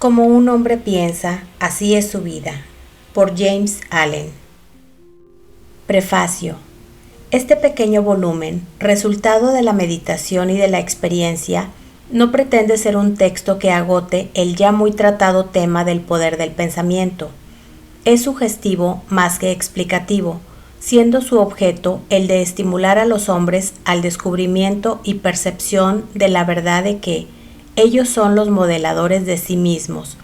Como un hombre piensa, así es su vida. Por James Allen. Prefacio. Este pequeño volumen, resultado de la meditación y de la experiencia, no pretende ser un texto que agote el ya muy tratado tema del poder del pensamiento. Es sugestivo más que explicativo, siendo su objeto el de estimular a los hombres al descubrimiento y percepción de la verdad de que ellos son los modeladores de sí mismos,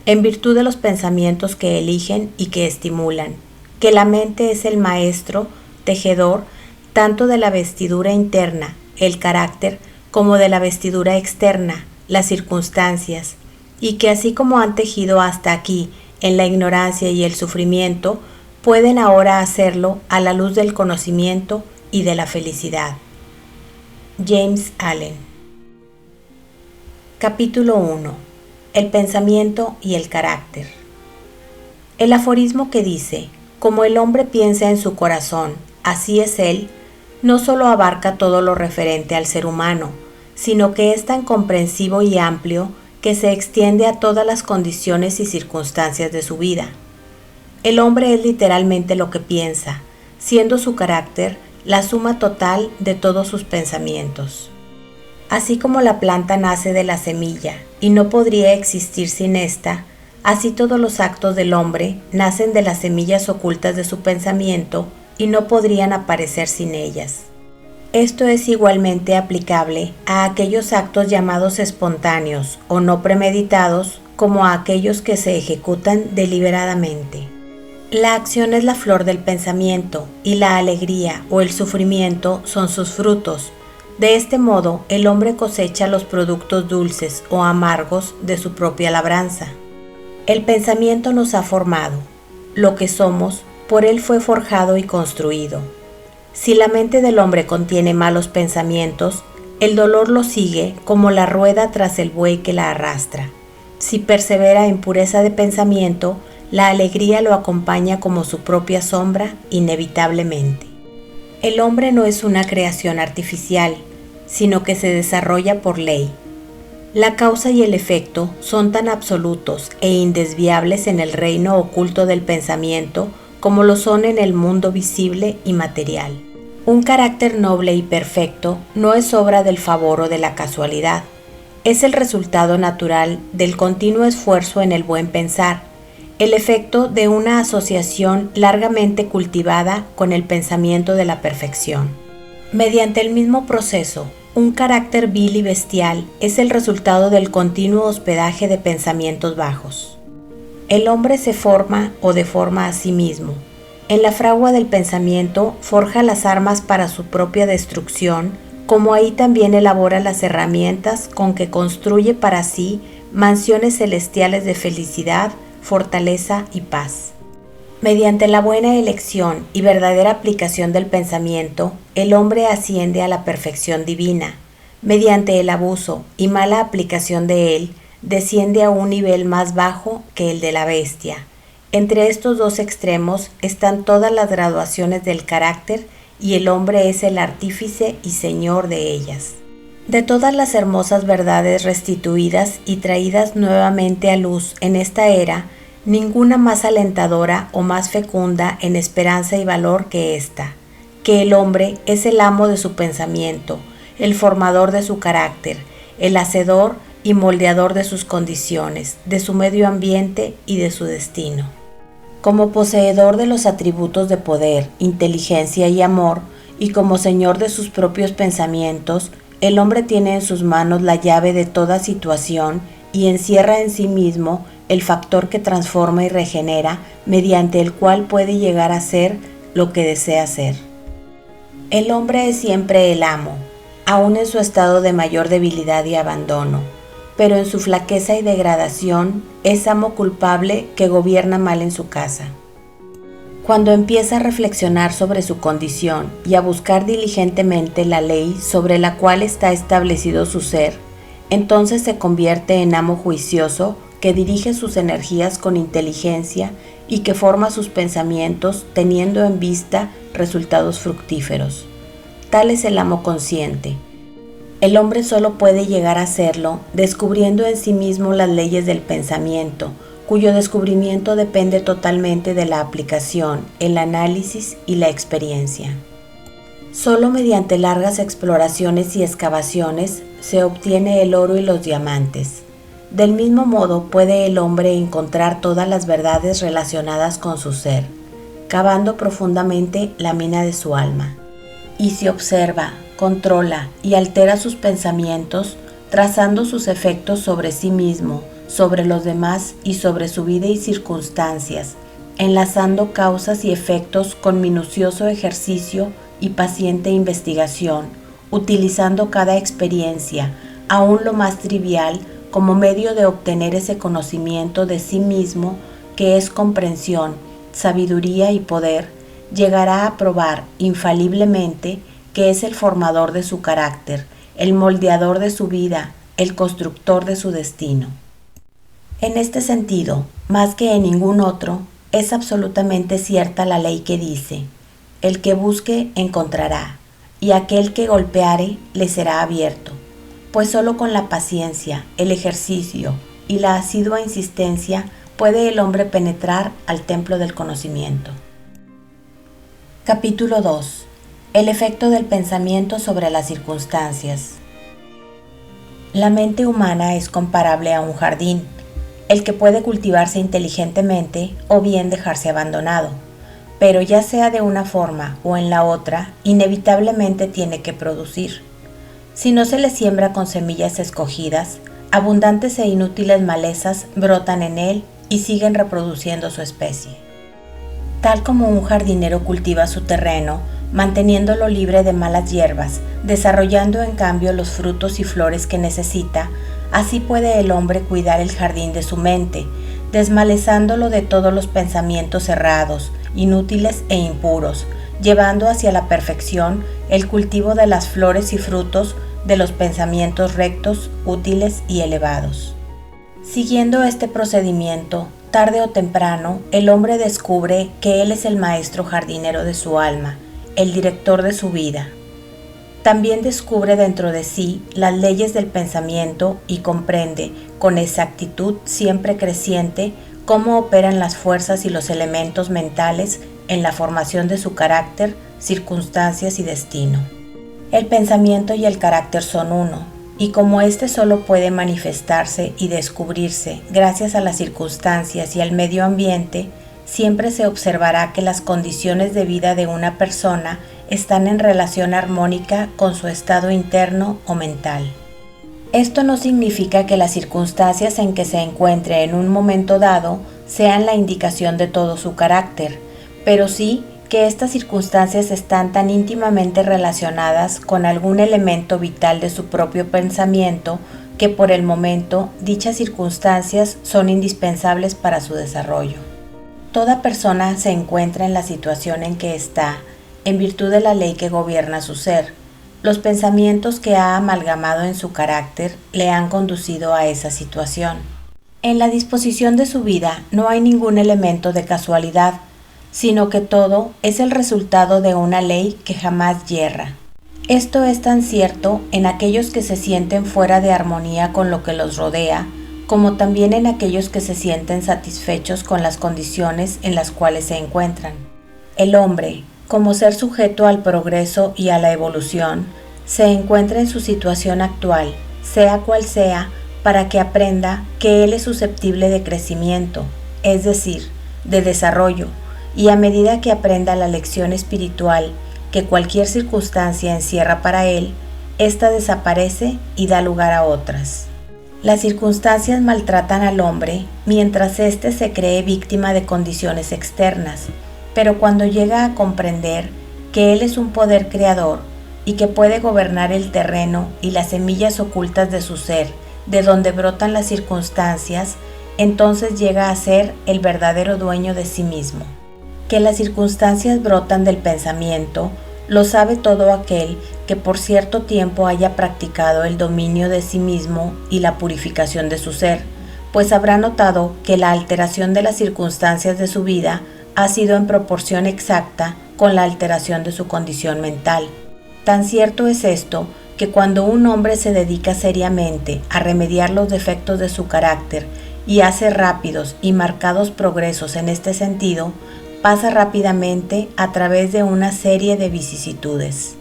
en virtud de los pensamientos que eligen y que estimulan, que la mente es el maestro, tejedor, tanto de la vestidura interna, el carácter, como de la vestidura externa, las circunstancias, y que así como han tejido hasta aquí en la ignorancia y el sufrimiento, pueden ahora hacerlo a la luz del conocimiento y de la felicidad. James Allen. Capítulo 1. El pensamiento y el carácter. El aforismo que dice, como el hombre piensa en su corazón, así es él, no solo abarca todo lo referente al ser humano, sino que es tan comprensivo y amplio que se extiende a todas las condiciones y circunstancias de su vida. El hombre es literalmente lo que piensa, siendo su carácter la suma total de todos sus pensamientos. Así como la planta nace de la semilla y no podría existir sin esta, así todos los actos del hombre nacen de las semillas ocultas de su pensamiento y no podrían aparecer sin ellas. Esto es igualmente aplicable a aquellos actos llamados espontáneos o no premeditados como a aquellos que se ejecutan deliberadamente. La acción es la flor del pensamiento y la alegría o el sufrimiento son sus frutos. De este modo, el hombre cosecha los productos dulces o amargos de su propia labranza. El pensamiento nos ha formado. Lo que somos, por él fue forjado y construido. Si la mente del hombre contiene malos pensamientos, el dolor lo sigue como la rueda tras el buey que la arrastra. Si persevera en pureza de pensamiento, la alegría lo acompaña como su propia sombra, inevitablemente. El hombre no es una creación artificial, sino que se desarrolla por ley. La causa y el efecto son tan absolutos e indesviables en el reino oculto del pensamiento como lo son en el mundo visible y material. Un carácter noble y perfecto no es obra del favor o de la casualidad, es el resultado natural del continuo esfuerzo en el buen pensar, el efecto de una asociación largamente cultivada con el pensamiento de la perfección. Mediante el mismo proceso, un carácter vil y bestial es el resultado del continuo hospedaje de pensamientos bajos. El hombre se forma o deforma a sí mismo. En la fragua del pensamiento forja las armas para su propia destrucción, como ahí también elabora las herramientas con que construye para sí mansiones celestiales de felicidad, fortaleza y paz. Mediante la buena elección y verdadera aplicación del pensamiento, el hombre asciende a la perfección divina. Mediante el abuso y mala aplicación de él, desciende a un nivel más bajo que el de la bestia. Entre estos dos extremos están todas las graduaciones del carácter y el hombre es el artífice y señor de ellas. De todas las hermosas verdades restituidas y traídas nuevamente a luz en esta era, ninguna más alentadora o más fecunda en esperanza y valor que esta, que el hombre es el amo de su pensamiento, el formador de su carácter, el hacedor y moldeador de sus condiciones, de su medio ambiente y de su destino. Como poseedor de los atributos de poder, inteligencia y amor, y como señor de sus propios pensamientos, el hombre tiene en sus manos la llave de toda situación y encierra en sí mismo el factor que transforma y regenera, mediante el cual puede llegar a ser lo que desea ser. El hombre es siempre el amo, aun en su estado de mayor debilidad y abandono, pero en su flaqueza y degradación es amo culpable que gobierna mal en su casa. Cuando empieza a reflexionar sobre su condición y a buscar diligentemente la ley sobre la cual está establecido su ser, entonces se convierte en amo juicioso que dirige sus energías con inteligencia y que forma sus pensamientos teniendo en vista resultados fructíferos. Tal es el amo consciente. El hombre solo puede llegar a hacerlo descubriendo en sí mismo las leyes del pensamiento, cuyo descubrimiento depende totalmente de la aplicación, el análisis y la experiencia. Solo mediante largas exploraciones y excavaciones se obtiene el oro y los diamantes. Del mismo modo puede el hombre encontrar todas las verdades relacionadas con su ser, cavando profundamente la mina de su alma. Y si observa, controla y altera sus pensamientos, trazando sus efectos sobre sí mismo, sobre los demás y sobre su vida y circunstancias, enlazando causas y efectos con minucioso ejercicio y paciente investigación, utilizando cada experiencia, aun lo más trivial, como medio de obtener ese conocimiento de sí mismo que es comprensión, sabiduría y poder, llegará a probar infaliblemente que es el formador de su carácter, el moldeador de su vida, el constructor de su destino. En este sentido, más que en ningún otro, es absolutamente cierta la ley que dice: el que busque encontrará, y aquel que golpeare le será abierto, pues solo con la paciencia, el ejercicio y la asidua insistencia puede el hombre penetrar al templo del conocimiento. Capítulo 2. El efecto del pensamiento sobre las circunstancias. La mente humana es comparable a un jardín, el que puede cultivarse inteligentemente o bien dejarse abandonado, pero ya sea de una forma o en la otra, inevitablemente tiene que producir. Si no se le siembra con semillas escogidas, abundantes e inútiles malezas brotan en él y siguen reproduciendo su especie. Tal como un jardinero cultiva su terreno, manteniéndolo libre de malas hierbas, desarrollando en cambio los frutos y flores que necesita, así puede el hombre cuidar el jardín de su mente, desmalezándolo de todos los pensamientos errados, inútiles e impuros, llevando hacia la perfección el cultivo de las flores y frutos de los pensamientos rectos, útiles y elevados. Siguiendo este procedimiento, tarde o temprano, el hombre descubre que él es el maestro jardinero de su alma, el director de su vida. También descubre dentro de sí las leyes del pensamiento y comprende, con exactitud siempre creciente, cómo operan las fuerzas y los elementos mentales en la formación de su carácter, circunstancias y destino. El pensamiento y el carácter son uno, y como éste solo puede manifestarse y descubrirse gracias a las circunstancias y al medio ambiente, siempre se observará que las condiciones de vida de una persona están en relación armónica con su estado interno o mental. Esto no significa que las circunstancias en que se encuentre en un momento dado sean la indicación de todo su carácter, pero sí que estas circunstancias están tan íntimamente relacionadas con algún elemento vital de su propio pensamiento que por el momento dichas circunstancias son indispensables para su desarrollo. Toda persona se encuentra en la situación en que está, en virtud de la ley que gobierna su ser. Los pensamientos que ha amalgamado en su carácter le han conducido a esa situación. En la disposición de su vida no hay ningún elemento de casualidad, sino que todo es el resultado de una ley que jamás yerra. Esto es tan cierto en aquellos que se sienten fuera de armonía con lo que los rodea, como también en aquellos que se sienten satisfechos con las condiciones en las cuales se encuentran. El hombre, como ser sujeto al progreso y a la evolución, se encuentra en su situación actual, sea cual sea, para que aprenda que él es susceptible de crecimiento, es decir, de desarrollo, y a medida que aprenda la lección espiritual que cualquier circunstancia encierra para él, ésta desaparece y da lugar a otras. Las circunstancias maltratan al hombre mientras éste se cree víctima de condiciones externas, pero cuando llega a comprender que él es un poder creador y que puede gobernar el terreno y las semillas ocultas de su ser, de donde brotan las circunstancias, entonces llega a ser el verdadero dueño de sí mismo. Que las circunstancias brotan del pensamiento, lo sabe todo aquel que por cierto tiempo haya practicado el dominio de sí mismo y la purificación de su ser, pues habrá notado que la alteración de las circunstancias de su vida ha sido en proporción exacta con la alteración de su condición mental. Tan cierto es esto que cuando un hombre se dedica seriamente a remediar los defectos de su carácter y hace rápidos y marcados progresos en este sentido, pasa rápidamente a través de una serie de vicisitudes.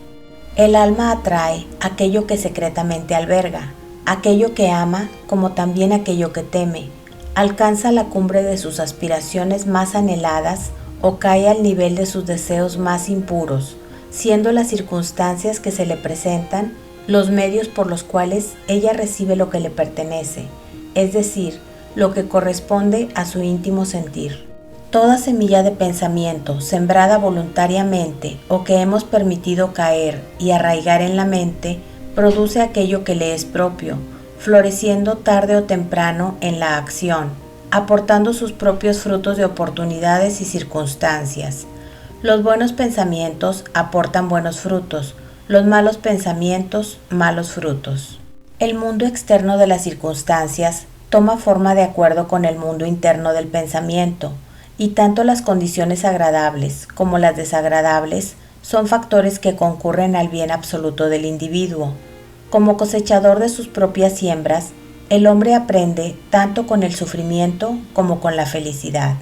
El alma atrae aquello que secretamente alberga, aquello que ama como también aquello que teme, alcanza la cumbre de sus aspiraciones más anheladas o cae al nivel de sus deseos más impuros, siendo las circunstancias que se le presentan los medios por los cuales ella recibe lo que le pertenece, es decir, lo que corresponde a su íntimo sentir. Toda semilla de pensamiento sembrada voluntariamente o que hemos permitido caer y arraigar en la mente produce aquello que le es propio, floreciendo tarde o temprano en la acción, aportando sus propios frutos de oportunidades y circunstancias. Los buenos pensamientos aportan buenos frutos, los malos pensamientos, malos frutos. El mundo externo de las circunstancias toma forma de acuerdo con el mundo interno del pensamiento, y tanto las condiciones agradables como las desagradables son factores que concurren al bien absoluto del individuo. Como cosechador de sus propias siembras, el hombre aprende tanto con el sufrimiento como con la felicidad.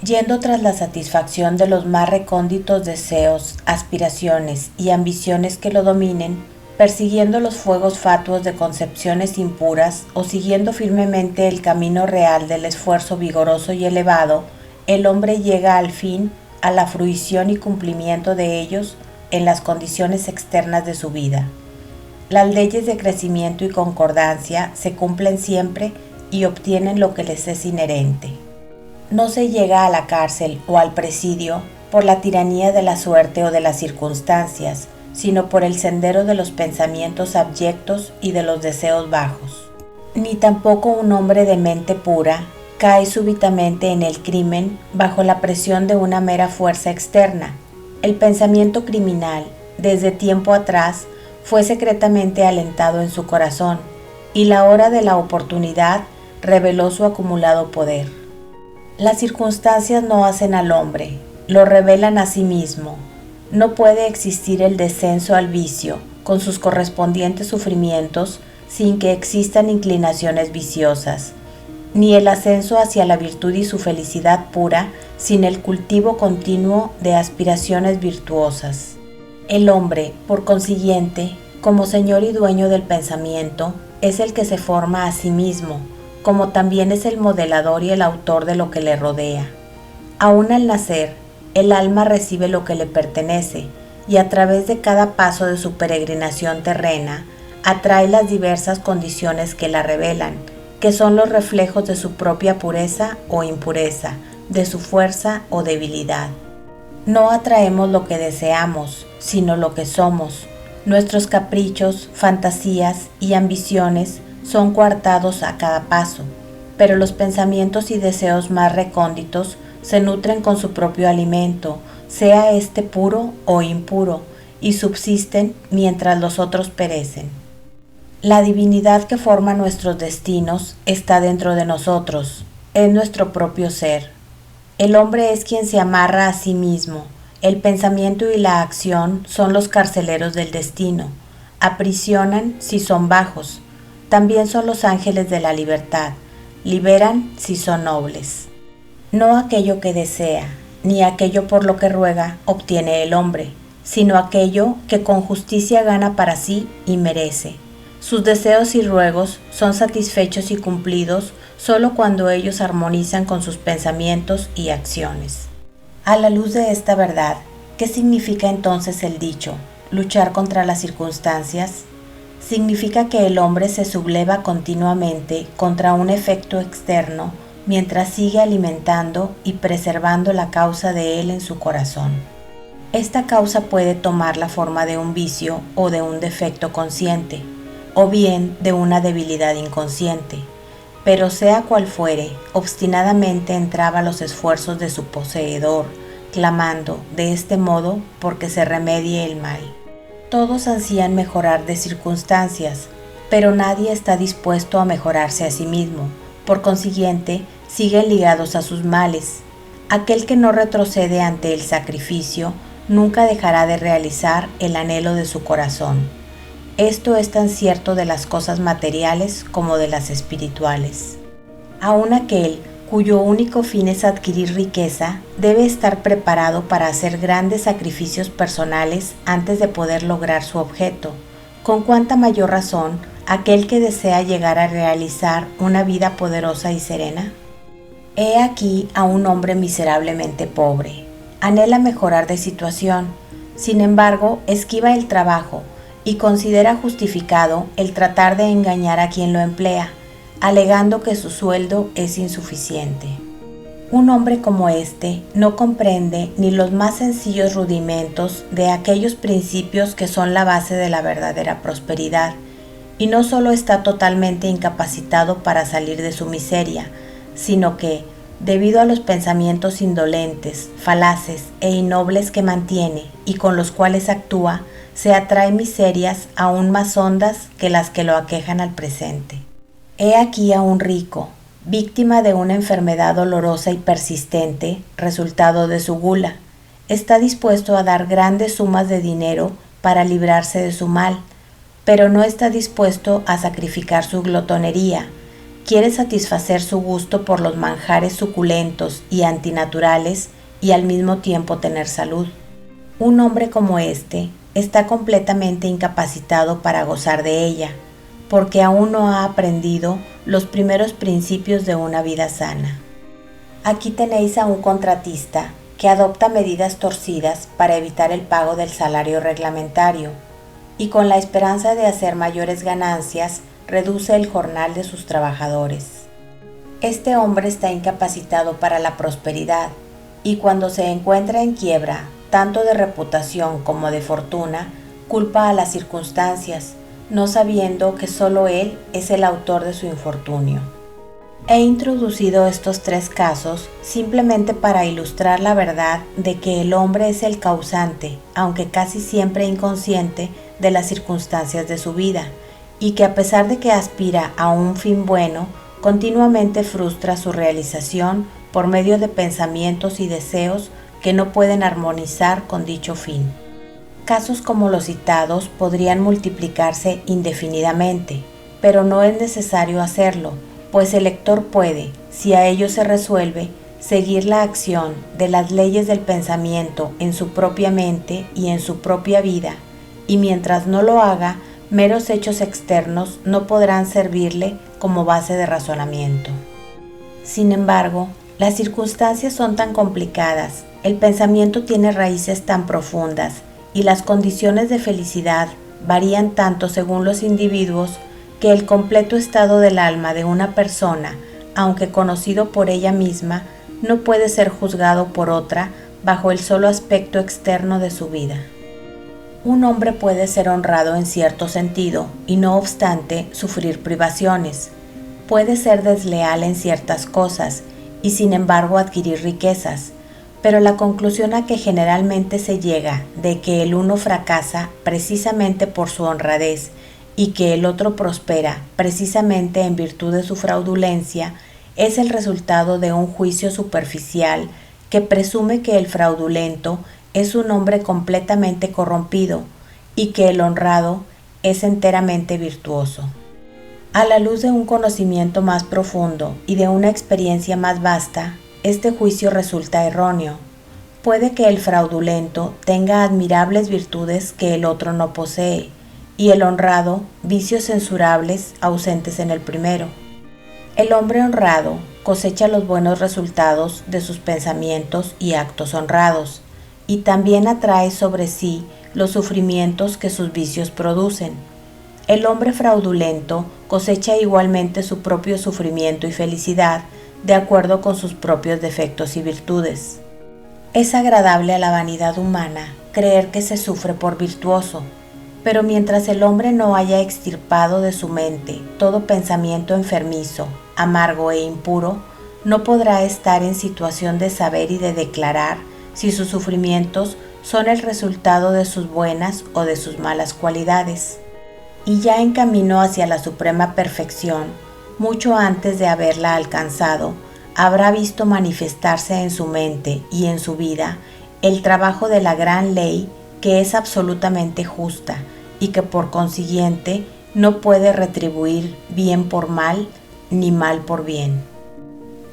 Yendo tras la satisfacción de los más recónditos deseos, aspiraciones y ambiciones que lo dominen, persiguiendo los fuegos fatuos de concepciones impuras o siguiendo firmemente el camino real del esfuerzo vigoroso y elevado, el hombre llega al fin a la fruición y cumplimiento de ellos en las condiciones externas de su vida. Las leyes de crecimiento y concordancia se cumplen siempre y obtienen lo que les es inherente. No se llega a la cárcel o al presidio por la tiranía de la suerte o de las circunstancias, sino por el sendero de los pensamientos abyectos y de los deseos bajos. Ni tampoco un hombre de mente pura cae súbitamente en el crimen bajo la presión de una mera fuerza externa. El pensamiento criminal, desde tiempo atrás, fue secretamente alentado en su corazón, y la hora de la oportunidad reveló su acumulado poder. Las circunstancias no hacen al hombre, lo revelan a sí mismo. No puede existir el descenso al vicio, con sus correspondientes sufrimientos, sin que existan inclinaciones viciosas, ni el ascenso hacia la virtud y su felicidad pura, sin el cultivo continuo de aspiraciones virtuosas. El hombre, por consiguiente, como señor y dueño del pensamiento, es el que se forma a sí mismo, como también es el modelador y el autor de lo que le rodea. Aún al nacer, el alma recibe lo que le pertenece, y a través de cada paso de su peregrinación terrena, atrae las diversas condiciones que la revelan, que son los reflejos de su propia pureza o impureza, de su fuerza o debilidad. No atraemos lo que deseamos, sino lo que somos. Nuestros caprichos, fantasías y ambiciones son coartados a cada paso, pero los pensamientos y deseos más recónditos se nutren con su propio alimento, sea este puro o impuro, y subsisten mientras los otros perecen. La divinidad que forma nuestros destinos está dentro de nosotros, es nuestro propio ser. El hombre es quien se amarra a sí mismo. El pensamiento y la acción son los carceleros del destino. Aprisionan si son bajos. También son los ángeles de la libertad. Liberan si son nobles. No aquello que desea, ni aquello por lo que ruega obtiene el hombre, sino aquello que con justicia gana para sí y merece. Sus deseos y ruegos son satisfechos y cumplidos solo cuando ellos armonizan con sus pensamientos y acciones. A la luz de esta verdad, ¿qué significa entonces el dicho, luchar contra las circunstancias? Significa que el hombre se subleva continuamente contra un efecto externo mientras sigue alimentando y preservando la causa de él en su corazón. Esta causa puede tomar la forma de un vicio o de un defecto consciente, o bien de una debilidad inconsciente, pero sea cual fuere, obstinadamente entraba los esfuerzos de su poseedor, clamando de este modo porque se remedie el mal. Todos ansían mejorar de circunstancias, pero nadie está dispuesto a mejorarse a sí mismo. Por consiguiente, siguen ligados a sus males. Aquel que no retrocede ante el sacrificio nunca dejará de realizar el anhelo de su corazón. Esto es tan cierto de las cosas materiales como de las espirituales. Aun aquel cuyo único fin es adquirir riqueza, debe estar preparado para hacer grandes sacrificios personales antes de poder lograr su objeto. Con cuánta mayor razón aquel que desea llegar a realizar una vida poderosa y serena. He aquí a un hombre miserablemente pobre. Anhela mejorar de situación, sin embargo, esquiva el trabajo y considera justificado el tratar de engañar a quien lo emplea, alegando que su sueldo es insuficiente. Un hombre como este no comprende ni los más sencillos rudimentos de aquellos principios que son la base de la verdadera prosperidad, y no solo está totalmente incapacitado para salir de su miseria, sino que, debido a los pensamientos indolentes, falaces e innobles que mantiene y con los cuales actúa, se atrae miserias aún más hondas que las que lo aquejan al presente. He aquí a un rico, víctima de una enfermedad dolorosa y persistente, resultado de su gula. Está dispuesto a dar grandes sumas de dinero para librarse de su mal, pero no está dispuesto a sacrificar su glotonería. Quiere satisfacer su gusto por los manjares suculentos y antinaturales y al mismo tiempo tener salud. Un hombre como este está completamente incapacitado para gozar de ella, porque aún no ha aprendido los primeros principios de una vida sana. Aquí tenéis a un contratista que adopta medidas torcidas para evitar el pago del salario reglamentario y con la esperanza de hacer mayores ganancias reduce el jornal de sus trabajadores. Este hombre está incapacitado para la prosperidad y cuando se encuentra en quiebra, tanto de reputación como de fortuna, culpa a las circunstancias, no sabiendo que solo él es el autor de su infortunio. He introducido estos tres casos simplemente para ilustrar la verdad de que el hombre es el causante, aunque casi siempre inconsciente, de las circunstancias de su vida, y que a pesar de que aspira a un fin bueno, continuamente frustra su realización por medio de pensamientos y deseos que no pueden armonizar con dicho fin. Casos como los citados podrían multiplicarse indefinidamente, pero no es necesario hacerlo, pues el lector puede, si a ello se resuelve, seguir la acción de las leyes del pensamiento en su propia mente y en su propia vida, y mientras no lo haga, meros hechos externos no podrán servirle como base de razonamiento. Sin embargo, las circunstancias son tan complicadas, el pensamiento tiene raíces tan profundas y las condiciones de felicidad varían tanto según los individuos que el completo estado del alma de una persona, aunque conocido por ella misma, no puede ser juzgado por otra bajo el solo aspecto externo de su vida. Un hombre puede ser honrado en cierto sentido y no obstante sufrir privaciones. Puede ser desleal en ciertas cosas y sin embargo adquirir riquezas, pero la conclusión a que generalmente se llega de que el uno fracasa precisamente por su honradez y que el otro prospera precisamente en virtud de su fraudulencia es el resultado de un juicio superficial que presume que el fraudulento es un hombre completamente corrompido y que el honrado es enteramente virtuoso. A la luz de un conocimiento más profundo y de una experiencia más vasta, este juicio resulta erróneo. Puede que el fraudulento tenga admirables virtudes que el otro no posee, y el honrado vicios censurables ausentes en el primero. El hombre honrado cosecha los buenos resultados de sus pensamientos y actos honrados, y también atrae sobre sí los sufrimientos que sus vicios producen. El hombre fraudulento cosecha igualmente su propio sufrimiento y felicidad de acuerdo con sus propios defectos y virtudes. Es agradable a la vanidad humana creer que se sufre por virtuoso, pero mientras el hombre no haya extirpado de su mente todo pensamiento enfermizo, amargo e impuro, no podrá estar en situación de saber y de declarar si sus sufrimientos son el resultado de sus buenas o de sus malas cualidades. Y ya en camino hacia la suprema perfección, mucho antes de haberla alcanzado, habrá visto manifestarse en su mente y en su vida el trabajo de la gran ley que es absolutamente justa y que por consiguiente no puede retribuir bien por mal ni mal por bien.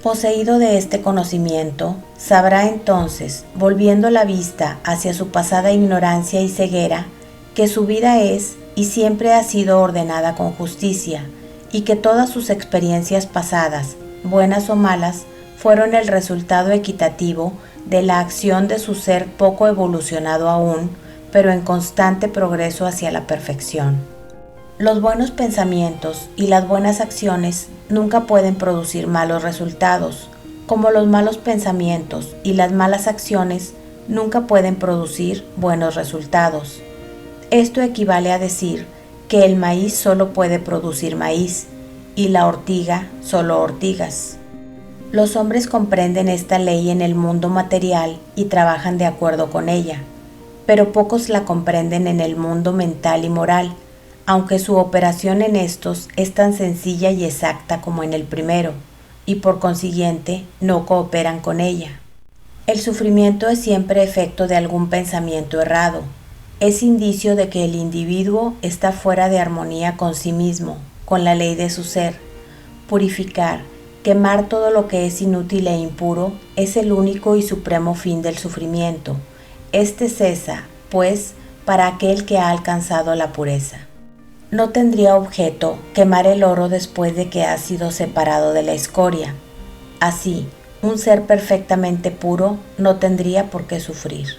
Poseído de este conocimiento, sabrá entonces, volviendo la vista hacia su pasada ignorancia y ceguera, que su vida es y siempre ha sido ordenada con justicia, y que todas sus experiencias pasadas, buenas o malas, fueron el resultado equitativo de la acción de su ser poco evolucionado aún, pero en constante progreso hacia la perfección. Los buenos pensamientos y las buenas acciones nunca pueden producir malos resultados, como los malos pensamientos y las malas acciones nunca pueden producir buenos resultados. Esto equivale a decir que el maíz solo puede producir maíz y la ortiga solo ortigas. Los hombres comprenden esta ley en el mundo material y trabajan de acuerdo con ella, pero pocos la comprenden en el mundo mental y moral, aunque su operación en estos es tan sencilla y exacta como en el primero, y por consiguiente no cooperan con ella. El sufrimiento es siempre efecto de algún pensamiento errado. Es indicio de que el individuo está fuera de armonía con sí mismo, con la ley de su ser. Purificar, quemar todo lo que es inútil e impuro es el único y supremo fin del sufrimiento. Este cesa, pues, para aquel que ha alcanzado la pureza. No tendría objeto quemar el oro después de que ha sido separado de la escoria. Así, un ser perfectamente puro no tendría por qué sufrir.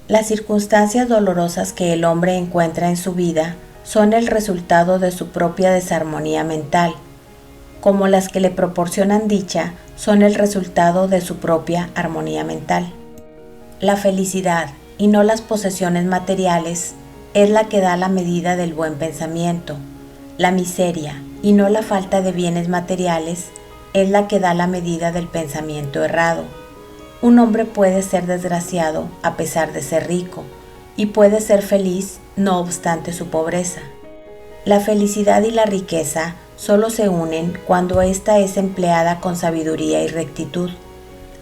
Las circunstancias dolorosas que el hombre encuentra en su vida son el resultado de su propia desarmonía mental, como las que le proporcionan dicha son el resultado de su propia armonía mental. La felicidad, y no las posesiones materiales, es la que da la medida del buen pensamiento. La miseria, y no la falta de bienes materiales, es la que da la medida del pensamiento errado. Un hombre puede ser desgraciado a pesar de ser rico, y puede ser feliz no obstante su pobreza. La felicidad y la riqueza solo se unen cuando ésta es empleada con sabiduría y rectitud,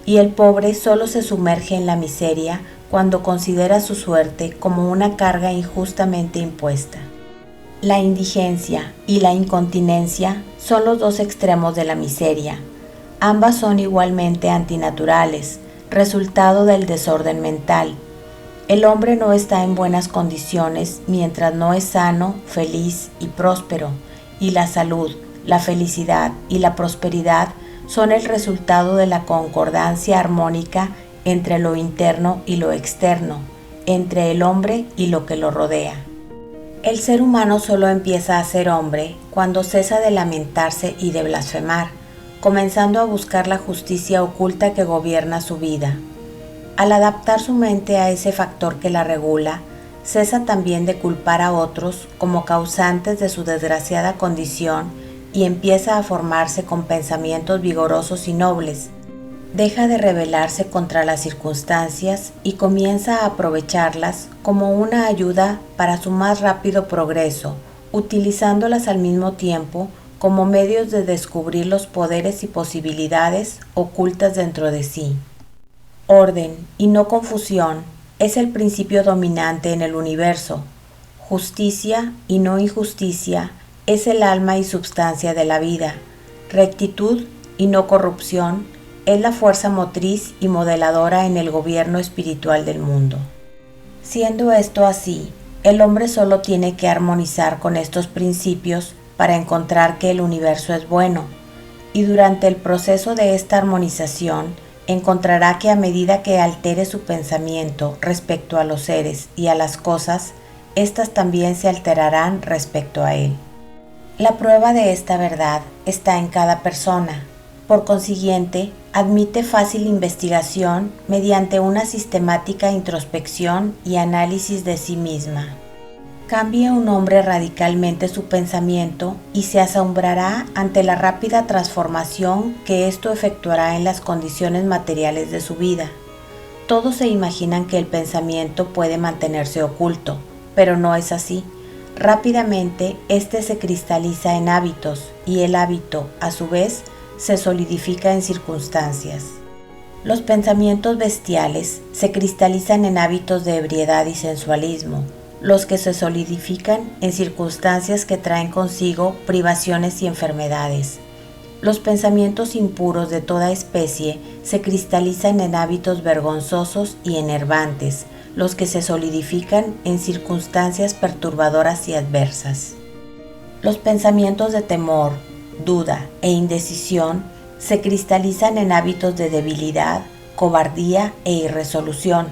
y el pobre solo se sumerge en la miseria cuando considera su suerte como una carga injustamente impuesta. La indigencia y la incontinencia son los dos extremos de la miseria. Ambas son igualmente antinaturales, resultado del desorden mental. El hombre no está en buenas condiciones mientras no es sano, feliz y próspero, y la salud, la felicidad y la prosperidad son el resultado de la concordancia armónica entre lo interno y lo externo, entre el hombre y lo que lo rodea. El ser humano solo empieza a ser hombre cuando cesa de lamentarse y de blasfemar, comenzando a buscar la justicia oculta que gobierna su vida. Al adaptar su mente a ese factor que la regula, cesa también de culpar a otros como causantes de su desgraciada condición y empieza a formarse con pensamientos vigorosos y nobles. Deja de rebelarse contra las circunstancias y comienza a aprovecharlas como una ayuda para su más rápido progreso, utilizándolas al mismo tiempo como medios de descubrir los poderes y posibilidades ocultas dentro de sí. Orden y no confusión es el principio dominante en el universo. Justicia y no injusticia es el alma y substancia de la vida. Rectitud y no corrupción es la fuerza motriz y modeladora en el gobierno espiritual del mundo. Siendo esto así, el hombre solo tiene que armonizar con estos principios para encontrar que el universo es bueno, y durante el proceso de esta armonización encontrará que a medida que altere su pensamiento respecto a los seres y a las cosas, éstas también se alterarán respecto a él. La prueba de esta verdad está en cada persona. Por consiguiente, admite fácil investigación mediante una sistemática introspección y análisis de sí misma. Cambie un hombre radicalmente su pensamiento y se asombrará ante la rápida transformación que esto efectuará en las condiciones materiales de su vida. Todos se imaginan que el pensamiento puede mantenerse oculto, pero no es así. Rápidamente, este se cristaliza en hábitos y el hábito, a su vez, se solidifica en circunstancias. Los pensamientos bestiales se cristalizan en hábitos de ebriedad y sensualismo. los que se solidifican en circunstancias que traen consigo privaciones y enfermedades. Los pensamientos impuros de toda especie se cristalizan en hábitos vergonzosos y enervantes, los que se solidifican en circunstancias perturbadoras y adversas. Los pensamientos de temor, duda e indecisión se cristalizan en hábitos de debilidad, cobardía e irresolución,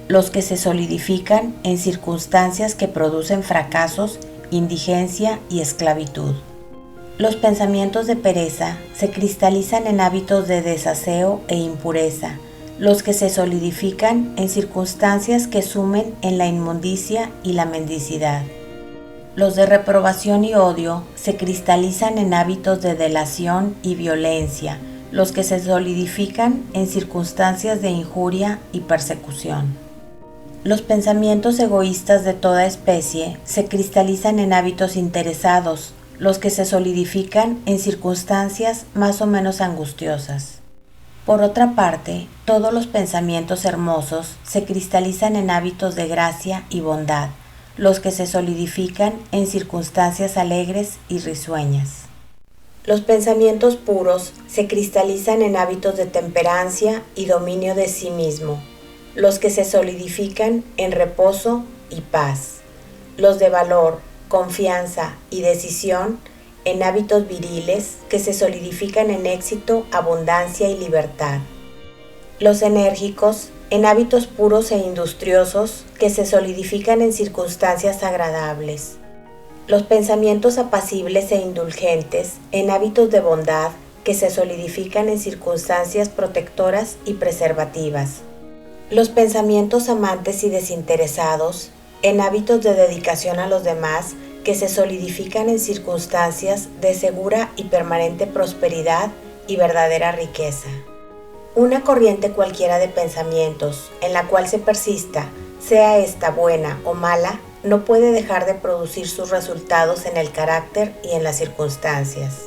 los que se solidifican en circunstancias que producen fracasos, indigencia y esclavitud. Los pensamientos de pereza se cristalizan en hábitos de desaseo e impureza, los que se solidifican en circunstancias que sumen en la inmundicia y la mendicidad. Los de reprobación y odio se cristalizan en hábitos de delación y violencia, los que se solidifican en circunstancias de injuria y persecución. Los pensamientos egoístas de toda especie se cristalizan en hábitos interesados, los que se solidifican en circunstancias más o menos angustiosas. Por otra parte, todos los pensamientos hermosos se cristalizan en hábitos de gracia y bondad, los que se solidifican en circunstancias alegres y risueñas. Los pensamientos puros se cristalizan en hábitos de temperancia y dominio de sí mismo, los que se solidifican en reposo y paz. Los de valor, confianza y decisión en hábitos viriles que se solidifican en éxito, abundancia y libertad. Los enérgicos en hábitos puros e industriosos que se solidifican en circunstancias agradables. Los pensamientos apacibles e indulgentes en hábitos de bondad que se solidifican en circunstancias protectoras y preservativas. Los pensamientos amantes y desinteresados en hábitos de dedicación a los demás que se solidifican en circunstancias de segura y permanente prosperidad y verdadera riqueza. Una corriente cualquiera de pensamientos en la cual se persista, sea esta buena o mala, no puede dejar de producir sus resultados en el carácter y en las circunstancias.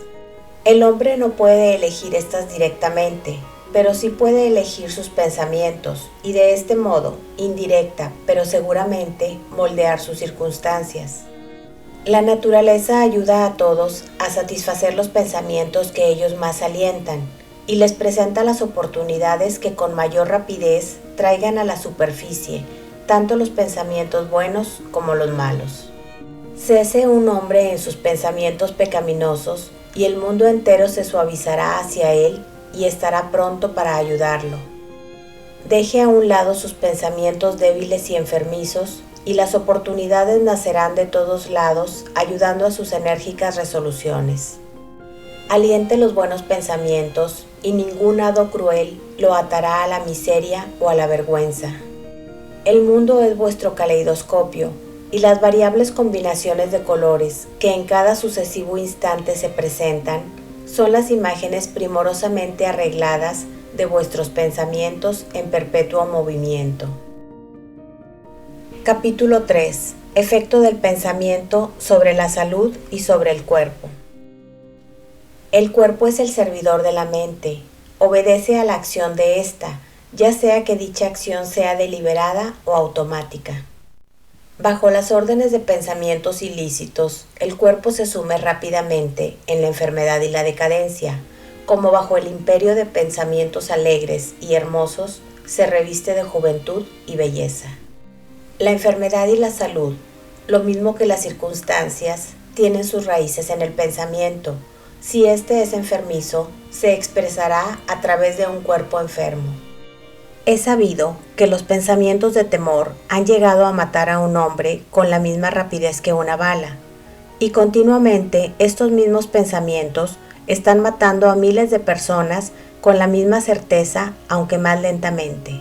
El hombre no puede elegir estas directamente, pero sí puede elegir sus pensamientos y de este modo, indirecta pero seguramente, moldear sus circunstancias. La naturaleza ayuda a todos a satisfacer los pensamientos que ellos más alientan y les presenta las oportunidades que con mayor rapidez traigan a la superficie tanto los pensamientos buenos como los malos. Cese un hombre en sus pensamientos pecaminosos y el mundo entero se suavizará hacia él y estará pronto para ayudarlo. Deje a un lado sus pensamientos débiles y enfermizos y las oportunidades nacerán de todos lados ayudando a sus enérgicas resoluciones. Aliente los buenos pensamientos y ningún hado cruel lo atará a la miseria o a la vergüenza. El mundo es vuestro caleidoscopio y las variables combinaciones de colores que en cada sucesivo instante se presentan son las imágenes primorosamente arregladas de vuestros pensamientos en perpetuo movimiento. Capítulo 3. Efecto del pensamiento sobre la salud y sobre el cuerpo. El cuerpo es el servidor de la mente, obedece a la acción de ésta, ya sea que dicha acción sea deliberada o automática. Bajo las órdenes de pensamientos ilícitos, el cuerpo se sume rápidamente en la enfermedad y la decadencia, como bajo el imperio de pensamientos alegres y hermosos se reviste de juventud y belleza. La enfermedad y la salud, lo mismo que las circunstancias, tienen sus raíces en el pensamiento. Si éste es enfermizo, se expresará a través de un cuerpo enfermo. Es sabido que los pensamientos de temor han llegado a matar a un hombre con la misma rapidez que una bala, y continuamente estos mismos pensamientos están matando a miles de personas con la misma certeza, aunque más lentamente.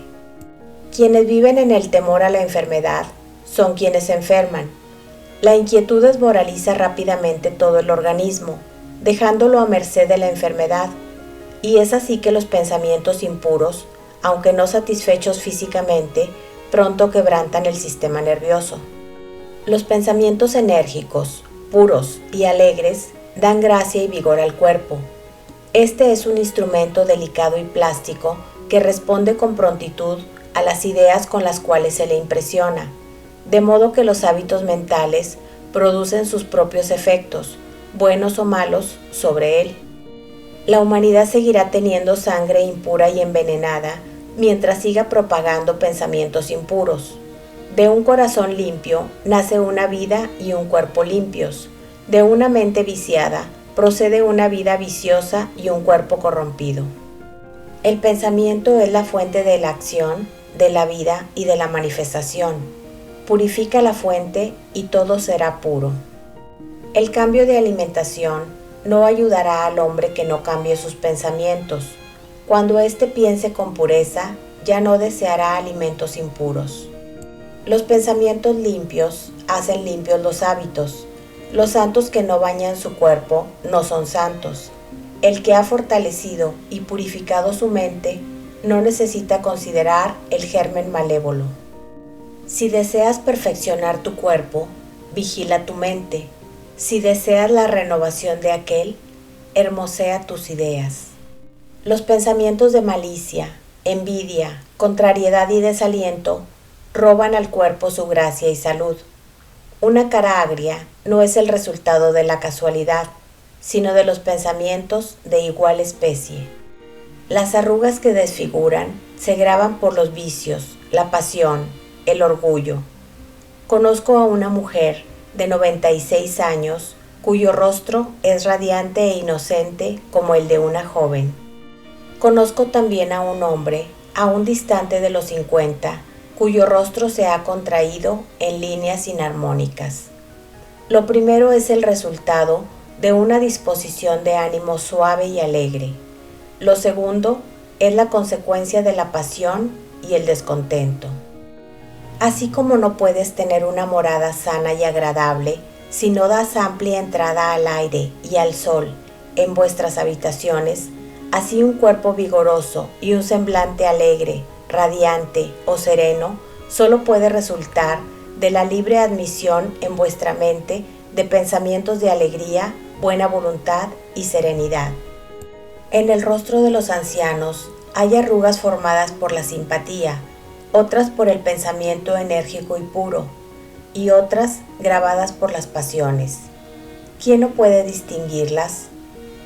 Quienes viven en el temor a la enfermedad son quienes se enferman. La inquietud desmoraliza rápidamente todo el organismo, dejándolo a merced de la enfermedad, y es así que los pensamientos impuros, aunque no satisfechos físicamente, pronto quebrantan el sistema nervioso. Los pensamientos enérgicos, puros y alegres dan gracia y vigor al cuerpo. Este es un instrumento delicado y plástico que responde con prontitud a las ideas con las cuales se le impresiona, de modo que los hábitos mentales producen sus propios efectos, buenos o malos, sobre él. La humanidad seguirá teniendo sangre impura y envenenada mientras siga propagando pensamientos impuros. De un corazón limpio nace una vida y un cuerpo limpios. De una mente viciada procede una vida viciosa y un cuerpo corrompido. El pensamiento es la fuente de la acción, de la vida y de la manifestación. Purifica la fuente y todo será puro. El cambio de alimentación no ayudará al hombre que no cambie sus pensamientos. Cuando éste piense con pureza, ya no deseará alimentos impuros. Los pensamientos limpios hacen limpios los hábitos. Los santos que no bañan su cuerpo no son santos. El que ha fortalecido y purificado su mente no necesita considerar el germen malévolo. Si deseas perfeccionar tu cuerpo, vigila tu mente. Si deseas la renovación de aquel, hermosea tus ideas. Los pensamientos de malicia, envidia, contrariedad y desaliento roban al cuerpo su gracia y salud. Una cara agria no es el resultado de la casualidad, sino de los pensamientos de igual especie. Las arrugas que desfiguran se graban por los vicios, la pasión, el orgullo. Conozco a una mujer de 96 años, cuyo rostro es radiante e inocente como el de una joven. Conozco también a un hombre, aún distante de los 50, cuyo rostro se ha contraído en líneas inarmónicas. Lo primero es el resultado de una disposición de ánimo suave y alegre. Lo segundo es la consecuencia de la pasión y el descontento. Así como no puedes tener una morada sana y agradable si no das amplia entrada al aire y al sol en vuestras habitaciones, así un cuerpo vigoroso y un semblante alegre, radiante o sereno solo puede resultar de la libre admisión en vuestra mente de pensamientos de alegría, buena voluntad y serenidad. En el rostro de los ancianos hay arrugas formadas por la simpatía, otras por el pensamiento enérgico y puro, y otras grabadas por las pasiones. ¿Quién no puede distinguirlas?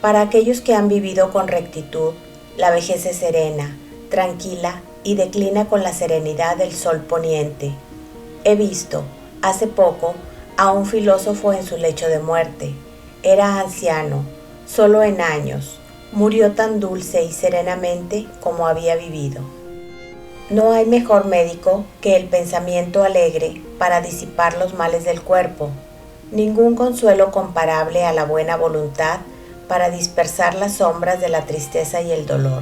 Para aquellos que han vivido con rectitud, la vejez es serena, tranquila y declina con la serenidad del sol poniente. He visto, hace poco, a un filósofo en su lecho de muerte. Era anciano, solo en años, murió tan dulce y serenamente como había vivido. No hay mejor médico que el pensamiento alegre para disipar los males del cuerpo, ningún consuelo comparable a la buena voluntad para dispersar las sombras de la tristeza y el dolor.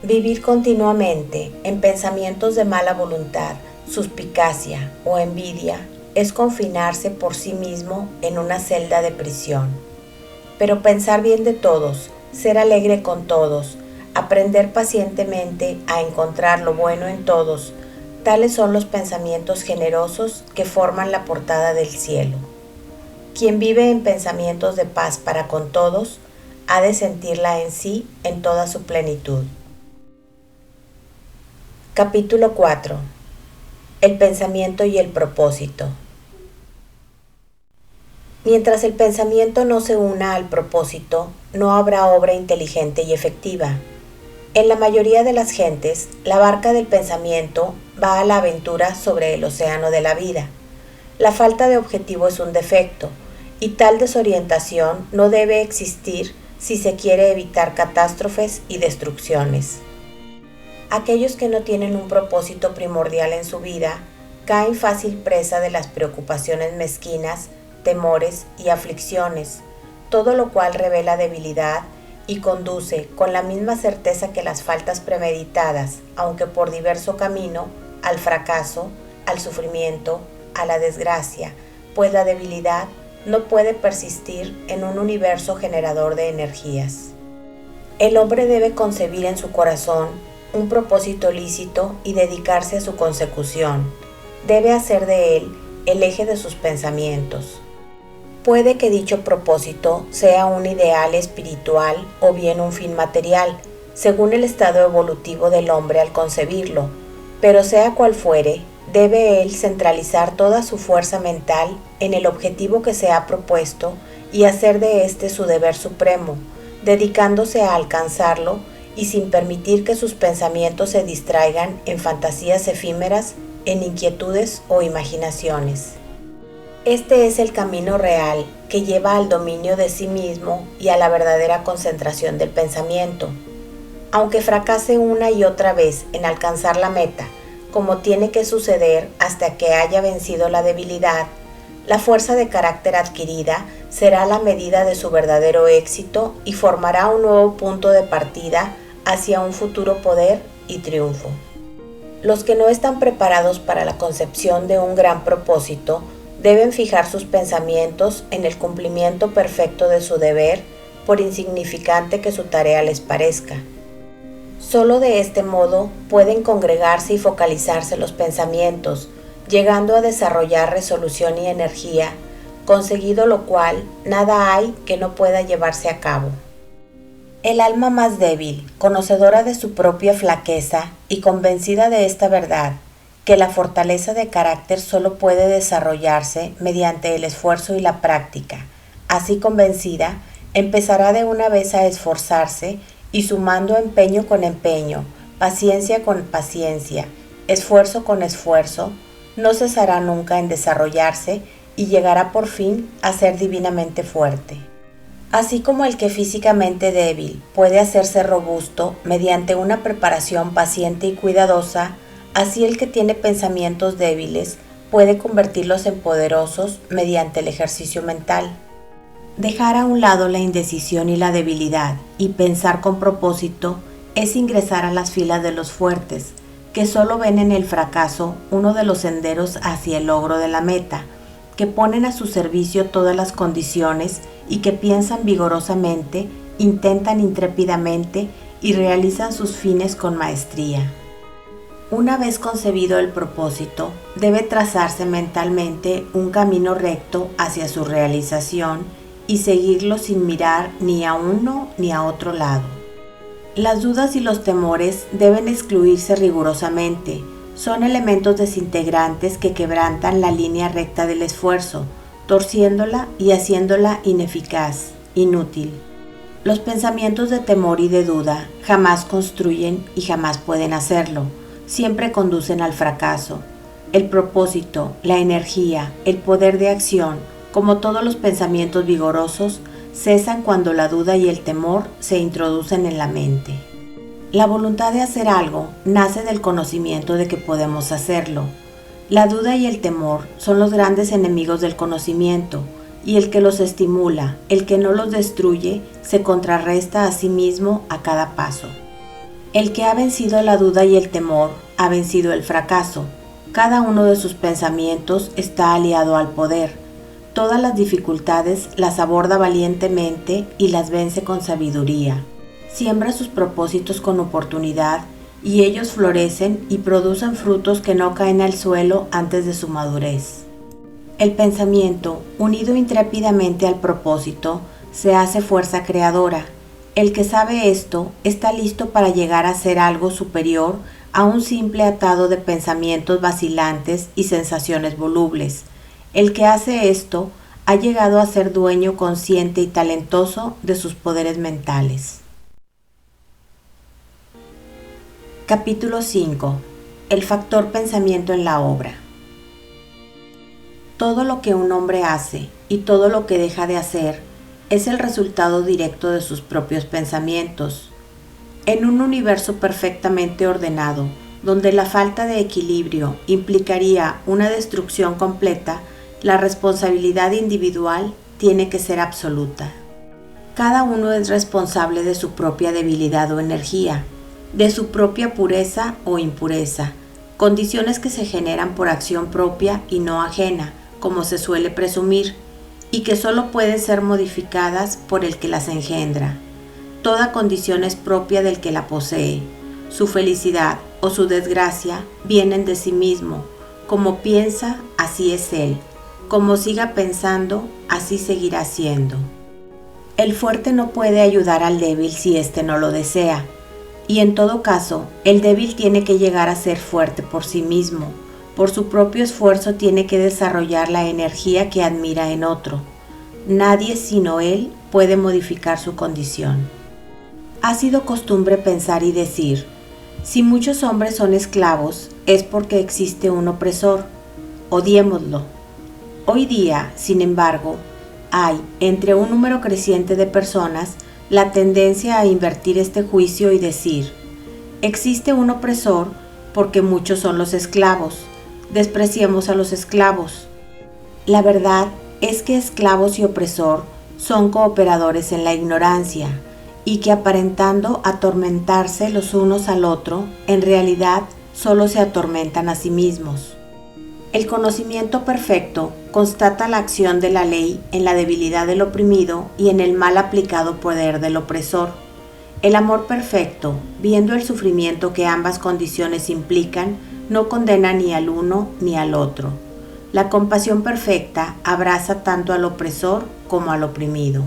Vivir continuamente en pensamientos de mala voluntad, suspicacia o envidia es confinarse por sí mismo en una celda de prisión. Pero pensar bien de todos, ser alegre con todos, aprender pacientemente a encontrar lo bueno en todos, tales son los pensamientos generosos que forman la portada del cielo. Quien vive en pensamientos de paz para con todos, ha de sentirla en sí en toda su plenitud. Capítulo 4. El pensamiento y el propósito. Mientras el pensamiento no se una al propósito, no habrá obra inteligente y efectiva. En la mayoría de las gentes, la barca del pensamiento va a la aventura sobre el océano de la vida. La falta de objetivo es un defecto, y tal desorientación no debe existir si se quiere evitar catástrofes y destrucciones. Aquellos que no tienen un propósito primordial en su vida caen fácil presa de las preocupaciones mezquinas, temores y aflicciones, todo lo cual revela debilidad y conduce con la misma certeza que las faltas premeditadas, aunque por diverso camino, al fracaso, al sufrimiento, a la desgracia, pues la debilidad no puede persistir en un universo generador de energías. El hombre debe concebir en su corazón un propósito lícito y dedicarse a su consecución. Debe hacer de él el eje de sus pensamientos. Puede que dicho propósito sea un ideal espiritual o bien un fin material, según el estado evolutivo del hombre al concebirlo, pero sea cual fuere, debe él centralizar toda su fuerza mental en el objetivo que se ha propuesto y hacer de este su deber supremo, dedicándose a alcanzarlo y sin permitir que sus pensamientos se distraigan en fantasías efímeras, en inquietudes o imaginaciones. Este es el camino real que lleva al dominio de sí mismo y a la verdadera concentración del pensamiento. Aunque fracase una y otra vez en alcanzar la meta, como tiene que suceder hasta que haya vencido la debilidad, la fuerza de carácter adquirida será la medida de su verdadero éxito y formará un nuevo punto de partida hacia un futuro poder y triunfo. Los que no están preparados para la concepción de un gran propósito deben fijar sus pensamientos en el cumplimiento perfecto de su deber, por insignificante que su tarea les parezca. Solo de este modo pueden congregarse y focalizarse los pensamientos, llegando a desarrollar resolución y energía, conseguido lo cual nada hay que no pueda llevarse a cabo. El alma más débil, conocedora de su propia flaqueza y convencida de esta verdad, que la fortaleza de carácter solo puede desarrollarse mediante el esfuerzo y la práctica, así convencida, empezará de una vez a esforzarse y sumando empeño con empeño, paciencia con paciencia, esfuerzo con esfuerzo, no cesará nunca en desarrollarse y llegará por fin a ser divinamente fuerte. Así como el que físicamente débil puede hacerse robusto mediante una preparación paciente y cuidadosa, así el que tiene pensamientos débiles puede convertirlos en poderosos mediante el ejercicio mental. Dejar a un lado la indecisión y la debilidad y pensar con propósito es ingresar a las filas de los fuertes, que solo ven en el fracaso uno de los senderos hacia el logro de la meta, que ponen a su servicio todas las condiciones y que piensan vigorosamente, intentan intrépidamente y realizan sus fines con maestría. Una vez concebido el propósito, debe trazarse mentalmente un camino recto hacia su realización y seguirlo sin mirar ni a uno ni a otro lado. Las dudas y los temores deben excluirse rigurosamente. Son elementos desintegrantes que quebrantan la línea recta del esfuerzo, torciéndola y haciéndola ineficaz, inútil. Los pensamientos de temor y de duda jamás construyen y jamás pueden hacerlo. Siempre conducen al fracaso. El propósito, la energía, el poder de acción, como todos los pensamientos vigorosos, cesan cuando la duda y el temor se introducen en la mente. La voluntad de hacer algo nace del conocimiento de que podemos hacerlo. La duda y el temor son los grandes enemigos del conocimiento, y el que los estimula, el que no los destruye, se contrarresta a sí mismo a cada paso. El que ha vencido la duda y el temor, ha vencido el fracaso. Cada uno de sus pensamientos está aliado al poder. Todas las dificultades las aborda valientemente y las vence con sabiduría. Siembra sus propósitos con oportunidad y ellos florecen y producen frutos que no caen al suelo antes de su madurez. El pensamiento, unido intrépidamente al propósito, se hace fuerza creadora. El que sabe esto está listo para llegar a ser algo superior a un simple atado de pensamientos vacilantes y sensaciones volubles. El que hace esto ha llegado a ser dueño consciente y talentoso de sus poderes mentales. Capítulo 5. El factor pensamiento en la obra. Todo lo que un hombre hace y todo lo que deja de hacer es el resultado directo de sus propios pensamientos. En un universo perfectamente ordenado, donde la falta de equilibrio implicaría una destrucción completa, la responsabilidad individual tiene que ser absoluta. Cada uno es responsable de su propia debilidad o energía, de su propia pureza o impureza, condiciones que se generan por acción propia y no ajena, como se suele presumir, y que solo pueden ser modificadas por el que las engendra. Toda condición es propia del que la posee. Su felicidad o su desgracia vienen de sí mismo. Como piensa, así es él. Como siga pensando, así seguirá siendo. El fuerte no puede ayudar al débil si éste no lo desea. Y en todo caso, el débil tiene que llegar a ser fuerte por sí mismo. Por su propio esfuerzo tiene que desarrollar la energía que admira en otro. Nadie sino él puede modificar su condición. Ha sido costumbre pensar y decir, si muchos hombres son esclavos, es porque existe un opresor. Odiémoslo. Hoy día, sin embargo, hay, entre un número creciente de personas, la tendencia a invertir este juicio y decir, existe un opresor porque muchos son los esclavos. Despreciemos a los esclavos. La verdad es que esclavos y opresor son cooperadores en la ignorancia y que aparentando atormentarse los unos al otro, en realidad solo se atormentan a sí mismos. El conocimiento perfecto constata la acción de la ley en la debilidad del oprimido y en el mal aplicado poder del opresor. El amor perfecto, viendo el sufrimiento que ambas condiciones implican, no condena ni al uno ni al otro. La compasión perfecta abraza tanto al opresor como al oprimido.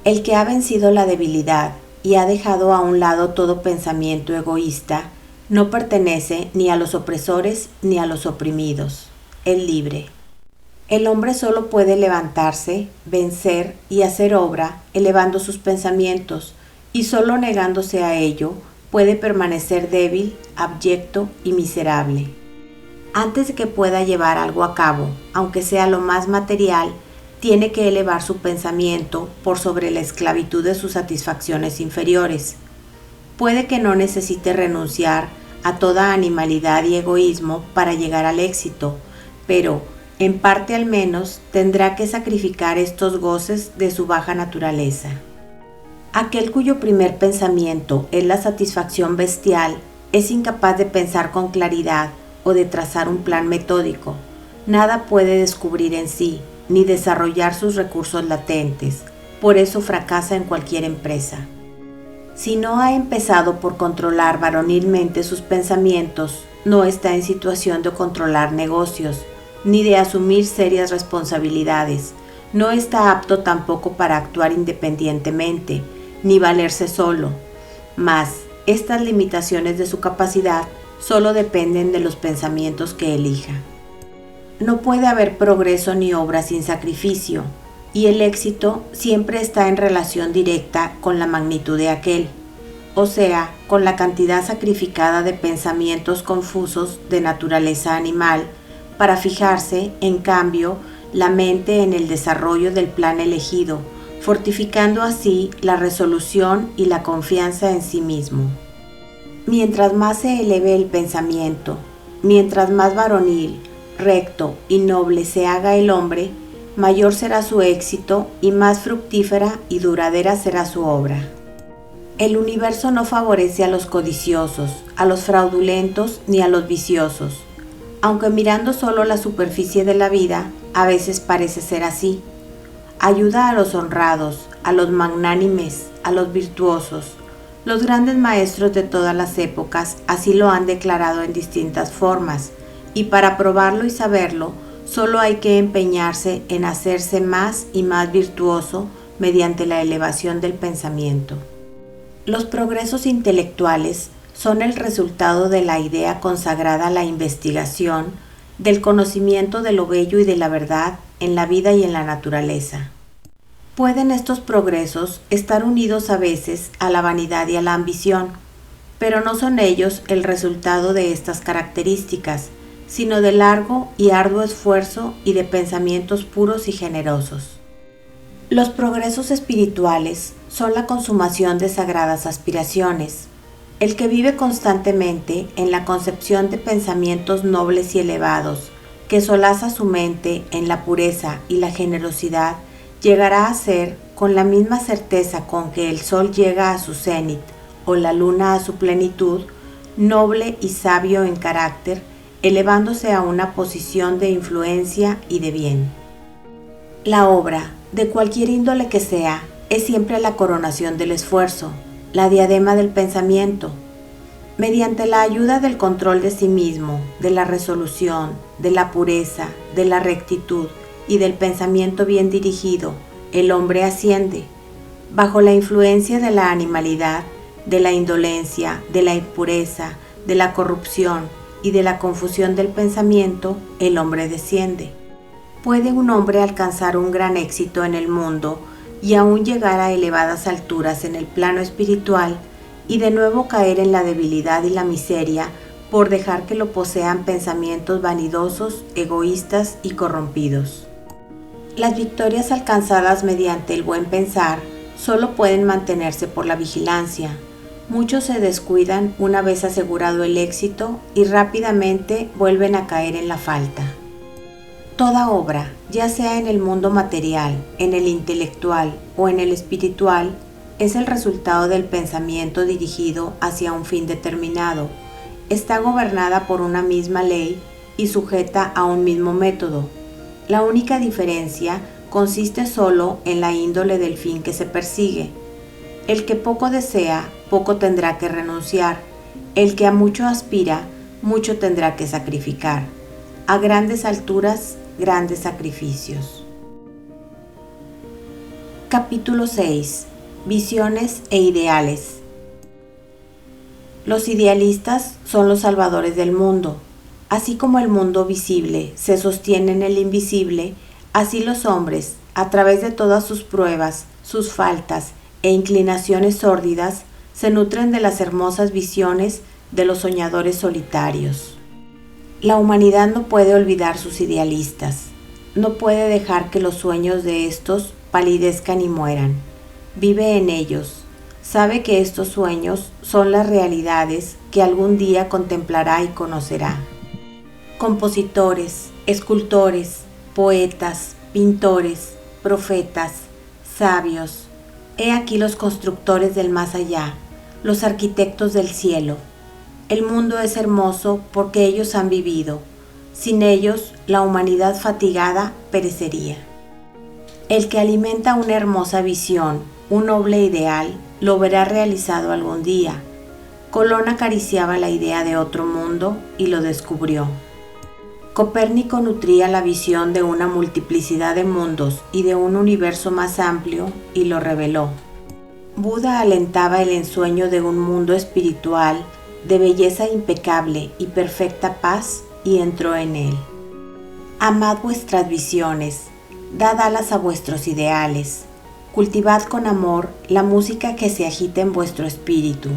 El que ha vencido la debilidad y ha dejado a un lado todo pensamiento egoísta, no pertenece ni a los opresores ni a los oprimidos. Es libre. El hombre solo puede levantarse, vencer y hacer obra elevando sus pensamientos, y solo negándose a ello puede permanecer débil, abyecto y miserable. Antes de que pueda llevar algo a cabo, aunque sea lo más material, tiene que elevar su pensamiento por sobre la esclavitud de sus satisfacciones inferiores. Puede que no necesite renunciar a toda animalidad y egoísmo para llegar al éxito, pero, en parte al menos, tendrá que sacrificar estos goces de su baja naturaleza. Aquel cuyo primer pensamiento es la satisfacción bestial es incapaz de pensar con claridad o de trazar un plan metódico. Nada puede descubrir en sí, ni desarrollar sus recursos latentes. Por eso fracasa en cualquier empresa. Si no ha empezado por controlar varonilmente sus pensamientos, no está en situación de controlar negocios, ni de asumir serias responsabilidades. No está apto tampoco para actuar independientemente, ni valerse solo. Mas, estas limitaciones de su capacidad solo dependen de los pensamientos que elija. No puede haber progreso ni obra sin sacrificio, y el éxito siempre está en relación directa con la magnitud de aquel, o sea, con la cantidad sacrificada de pensamientos confusos de naturaleza animal, para fijarse, en cambio, la mente en el desarrollo del plan elegido, fortificando así la resolución y la confianza en sí mismo. Mientras más se eleve el pensamiento, mientras más varonil, recto y noble se haga el hombre, mayor será su éxito y más fructífera y duradera será su obra. El universo no favorece a los codiciosos, a los fraudulentos ni a los viciosos, aunque mirando solo la superficie de la vida, a veces parece ser así. Ayuda a los honrados, a los magnánimes, a los virtuosos. Los grandes maestros de todas las épocas así lo han declarado en distintas formas, y para probarlo y saberlo, solo hay que empeñarse en hacerse más y más virtuoso mediante la elevación del pensamiento. Los progresos intelectuales son el resultado de la idea consagrada a la investigación, del conocimiento de lo bello y de la verdad en la vida y en la naturaleza. Pueden estos progresos estar unidos a veces a la vanidad y a la ambición, pero no son ellos el resultado de estas características, sino de largo y arduo esfuerzo y de pensamientos puros y generosos. Los progresos espirituales son la consumación de sagradas aspiraciones. El que vive constantemente en la concepción de pensamientos nobles y elevados, que solaza su mente en la pureza y la generosidad, llegará a ser, con la misma certeza con que el sol llega a su cenit o la luna a su plenitud, noble y sabio en carácter, elevándose a una posición de influencia y de bien. La obra, de cualquier índole que sea, es siempre la coronación del esfuerzo, la diadema del pensamiento. Mediante la ayuda del control de sí mismo, de la resolución, de la pureza, de la rectitud y del pensamiento bien dirigido, el hombre asciende. Bajo la influencia de la animalidad, de la indolencia, de la impureza, de la corrupción y de la confusión del pensamiento, el hombre desciende. ¿Puede un hombre alcanzar un gran éxito en el mundo y aún llegar a elevadas alturas en el plano espiritual y de nuevo caer en la debilidad y la miseria por dejar que lo posean pensamientos vanidosos, egoístas y corrompidos? Las victorias alcanzadas mediante el buen pensar solo pueden mantenerse por la vigilancia. Muchos se descuidan una vez asegurado el éxito y rápidamente vuelven a caer en la falta. Toda obra, ya sea en el mundo material, en el intelectual o en el espiritual, es el resultado del pensamiento dirigido hacia un fin determinado. Está gobernada por una misma ley y sujeta a un mismo método. La única diferencia consiste solo en la índole del fin que se persigue. El que poco desea, poco tendrá que renunciar. El que a mucho aspira, mucho tendrá que sacrificar. A grandes alturas, grandes sacrificios. Capítulo 6. Visiones e ideales. Los idealistas son los salvadores del mundo. Así como el mundo visible se sostiene en el invisible, así los hombres, a través de todas sus pruebas, sus faltas e inclinaciones sórdidas, se nutren de las hermosas visiones de los soñadores solitarios. La humanidad no puede olvidar sus idealistas, no puede dejar que los sueños de estos palidezcan y mueran. Vive en ellos, sabe que estos sueños son las realidades que algún día contemplará y conocerá. Compositores, escultores, poetas, pintores, profetas, sabios, he aquí los constructores del más allá, los arquitectos del cielo. El mundo es hermoso porque ellos han vivido. Sin ellos, la humanidad fatigada perecería. El que alimenta una hermosa visión, un noble ideal, lo verá realizado algún día. Colón acariciaba la idea de otro mundo y lo descubrió. Copérnico nutría la visión de una multiplicidad de mundos y de un universo más amplio y lo reveló. Buda alentaba el ensueño de un mundo espiritual de belleza impecable y perfecta paz y entró en él. Amad vuestras visiones, dad alas a vuestros ideales, cultivad con amor la música que se agita en vuestro espíritu,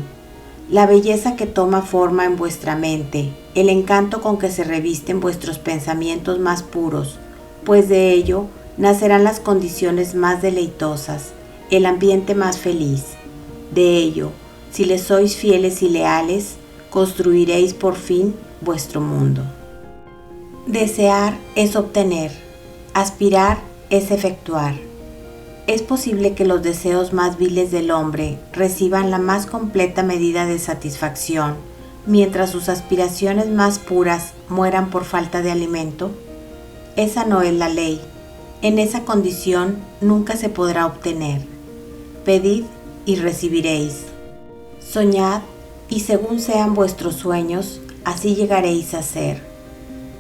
la belleza que toma forma en vuestra mente, el encanto con que se revisten vuestros pensamientos más puros, pues de ello nacerán las condiciones más deleitosas, el ambiente más feliz. De ello, si les sois fieles y leales, construiréis por fin vuestro mundo. Desear es obtener, aspirar es efectuar. Es posible que los deseos más viles del hombre reciban la más completa medida de satisfacción, mientras sus aspiraciones más puras mueran por falta de alimento. Esa no es la ley. En esa condición nunca se podrá obtener. Pedid y recibiréis. Soñad, y según sean vuestros sueños, así llegaréis a ser.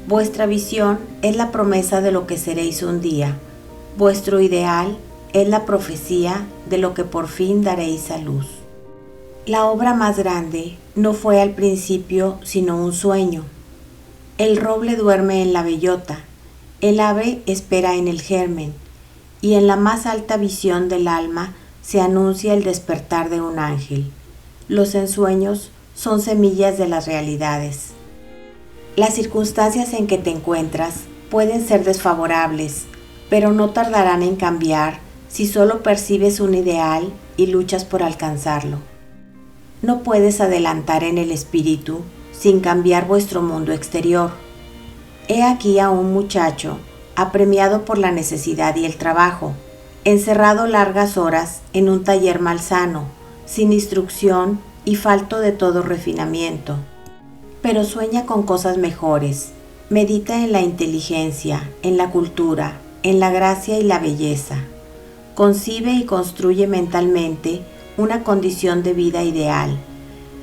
Vuestra visión es la promesa de lo que seréis un día. Vuestro ideal es la profecía de lo que por fin daréis a luz. La obra más grande no fue al principio sino un sueño. El roble duerme en la bellota, el ave espera en el germen, y en la más alta visión del alma se anuncia el despertar de un ángel. Los ensueños son semillas de las realidades. Las circunstancias en que te encuentras pueden ser desfavorables, pero no tardarán en cambiar si solo percibes un ideal y luchas por alcanzarlo. No puedes adelantar en el espíritu sin cambiar vuestro mundo exterior. He aquí a un muchacho apremiado por la necesidad y el trabajo, encerrado largas horas en un taller malsano, sin instrucción y falto de todo refinamiento. Pero sueña con cosas mejores, medita en la inteligencia, en la cultura, en la gracia y la belleza. Concibe y construye mentalmente una condición de vida ideal,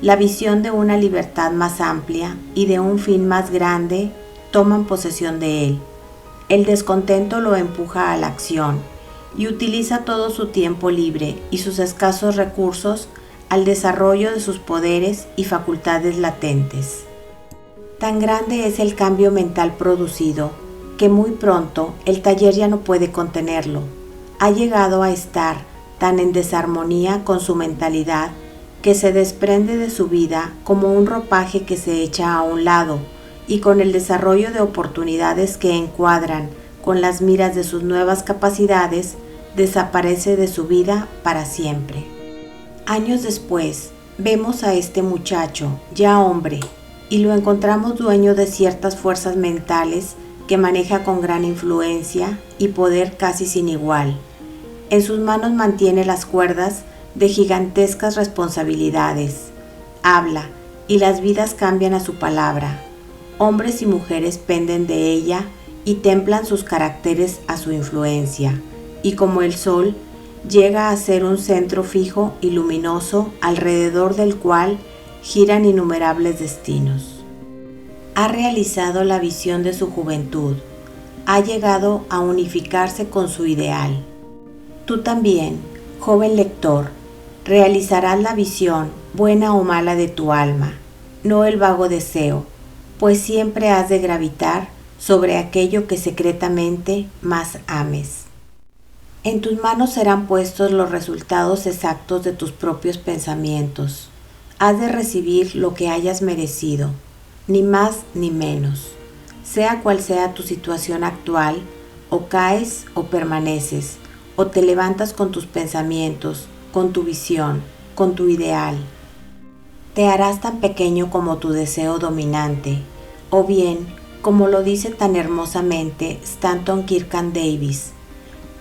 la visión de una libertad más amplia y de un fin más grande toman posesión de él. El descontento lo empuja a la acción y utiliza todo su tiempo libre y sus escasos recursos al desarrollo de sus poderes y facultades latentes. Tan grande es el cambio mental producido que muy pronto el taller ya no puede contenerlo. Ha llegado a estar tan en desarmonía con su mentalidad que se desprende de su vida como un ropaje que se echa a un lado, y con el desarrollo de oportunidades que encuadran con las miras de sus nuevas capacidades, desaparece de su vida para siempre. Años después, vemos a este muchacho, ya hombre, y lo encontramos dueño de ciertas fuerzas mentales que maneja con gran influencia y poder casi sin igual. En sus manos mantiene las cuerdas de gigantescas responsabilidades. Habla y las vidas cambian a su palabra. Hombres y mujeres penden de ella y templan sus caracteres a su influencia. Y como el sol, llega a ser un centro fijo y luminoso alrededor del cual giran innumerables destinos. Ha realizado la visión de su juventud. Ha llegado a unificarse con su ideal. Tú también, joven lector, realizarás la visión, buena o mala, de tu alma, no el vago deseo, pues siempre has de gravitar sobre aquello que secretamente más ames. En tus manos serán puestos los resultados exactos de tus propios pensamientos. Has de recibir lo que hayas merecido, ni más ni menos. Sea cual sea tu situación actual, o caes o permaneces, o te levantas con tus pensamientos, con tu visión, con tu ideal. Te harás tan pequeño como tu deseo dominante, o bien, como lo dice tan hermosamente Stanton Kirkan Davis,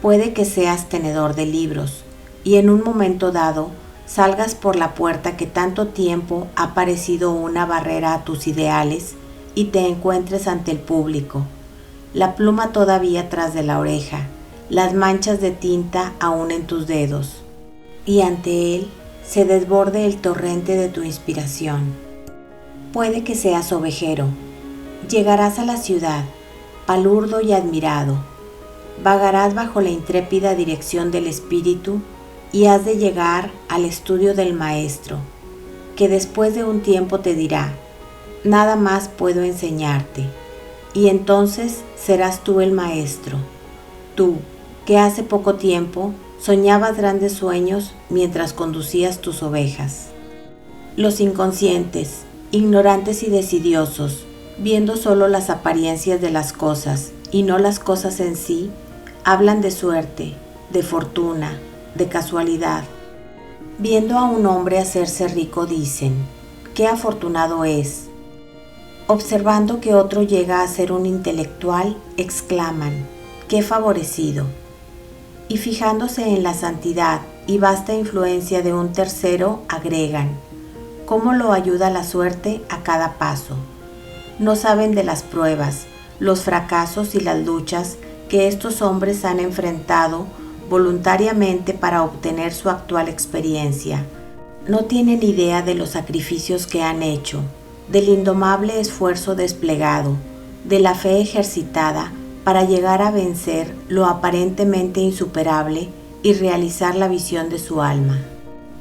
puede que seas tenedor de libros, y en un momento dado salgas por la puerta que tanto tiempo ha parecido una barrera a tus ideales y te encuentres ante el público, la pluma todavía tras de la oreja, las manchas de tinta aún en tus dedos, y ante él se desborde el torrente de tu inspiración. Puede que seas ovejero. Llegarás a la ciudad, palurdo y admirado. Vagarás bajo la intrépida dirección del espíritu y has de llegar al estudio del maestro, que después de un tiempo te dirá: nada más puedo enseñarte. Y entonces serás tú el maestro, tú que hace poco tiempo soñabas grandes sueños mientras conducías tus ovejas. Los inconscientes, ignorantes y desidiosos, viendo solo las apariencias de las cosas y no las cosas en sí, hablan de suerte, de fortuna, de casualidad. Viendo a un hombre hacerse rico dicen: ¡qué afortunado es! Observando que otro llega a ser un intelectual, exclaman: ¡qué favorecido! Y fijándose en la santidad y vasta influencia de un tercero, agregan: ¿cómo lo ayuda la suerte a cada paso? No saben de las pruebas, los fracasos y las luchas que estos hombres han enfrentado voluntariamente para obtener su actual experiencia. No tienen idea de los sacrificios que han hecho, del indomable esfuerzo desplegado, de la fe ejercitada para llegar a vencer lo aparentemente insuperable y realizar la visión de su alma.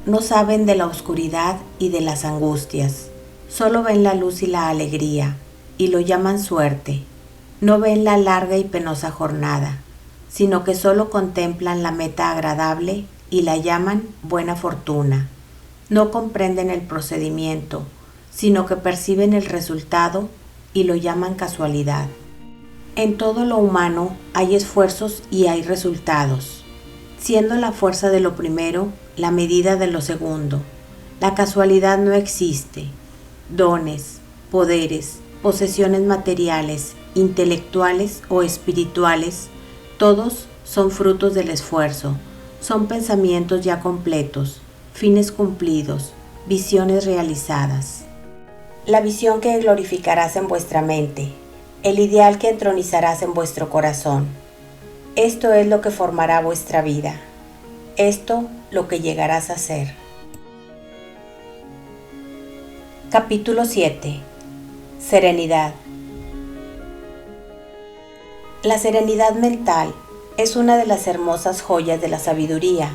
No saben de la oscuridad y de las angustias, solo ven la luz y la alegría, y lo llaman suerte. No ven la larga y penosa jornada, sino que solo contemplan la meta agradable y la llaman buena fortuna. No comprenden el procedimiento, sino que perciben el resultado y lo llaman casualidad. En todo lo humano hay esfuerzos y hay resultados, siendo la fuerza de lo primero la medida de lo segundo. La casualidad no existe. Dones, poderes, posesiones materiales, intelectuales o espirituales, todos son frutos del esfuerzo, son pensamientos ya completos, fines cumplidos, visiones realizadas. La visión que glorificarás en vuestra mente, el ideal que entronizarás en vuestro corazón. Esto es lo que formará vuestra vida. Esto lo que llegarás a ser. Capítulo 7. Serenidad. La serenidad mental es una de las hermosas joyas de la sabiduría.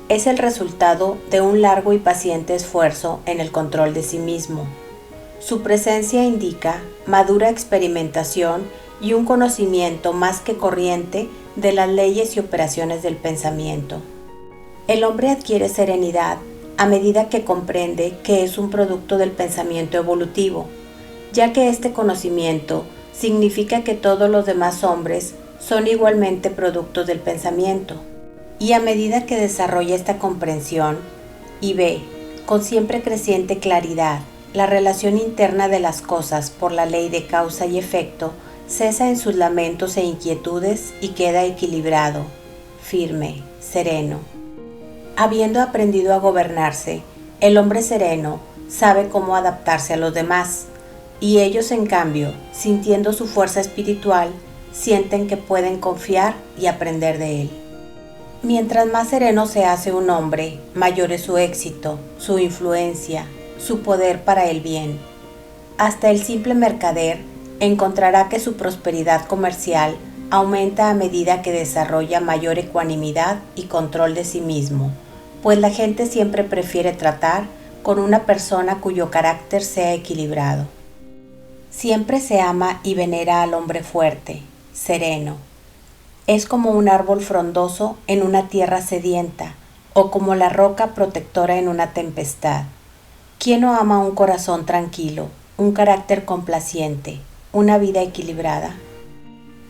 Es el resultado de un largo y paciente esfuerzo en el control de sí mismo. Su presencia indica madura experimentación y un conocimiento más que corriente de las leyes y operaciones del pensamiento. El hombre adquiere serenidad a medida que comprende que es un producto del pensamiento evolutivo, ya que este conocimiento significa que todos los demás hombres son igualmente productos del pensamiento, y a medida que desarrolla esta comprensión y ve con siempre creciente claridad la relación interna de las cosas por la ley de causa y efecto, cesa en sus lamentos e inquietudes y queda equilibrado, firme, sereno. Habiendo aprendido a gobernarse, el hombre sereno sabe cómo adaptarse a los demás, y ellos, en cambio, sintiendo su fuerza espiritual, sienten que pueden confiar y aprender de él. Mientras más sereno se hace un hombre, mayor es su éxito, su influencia, su poder para el bien. Hasta el simple mercader encontrará que su prosperidad comercial aumenta a medida que desarrolla mayor ecuanimidad y control de sí mismo, pues la gente siempre prefiere tratar con una persona cuyo carácter sea equilibrado. Siempre se ama y venera al hombre fuerte, sereno. Es como un árbol frondoso en una tierra sedienta, o como la roca protectora en una tempestad. ¿Quién no ama un corazón tranquilo, un carácter complaciente, una vida equilibrada?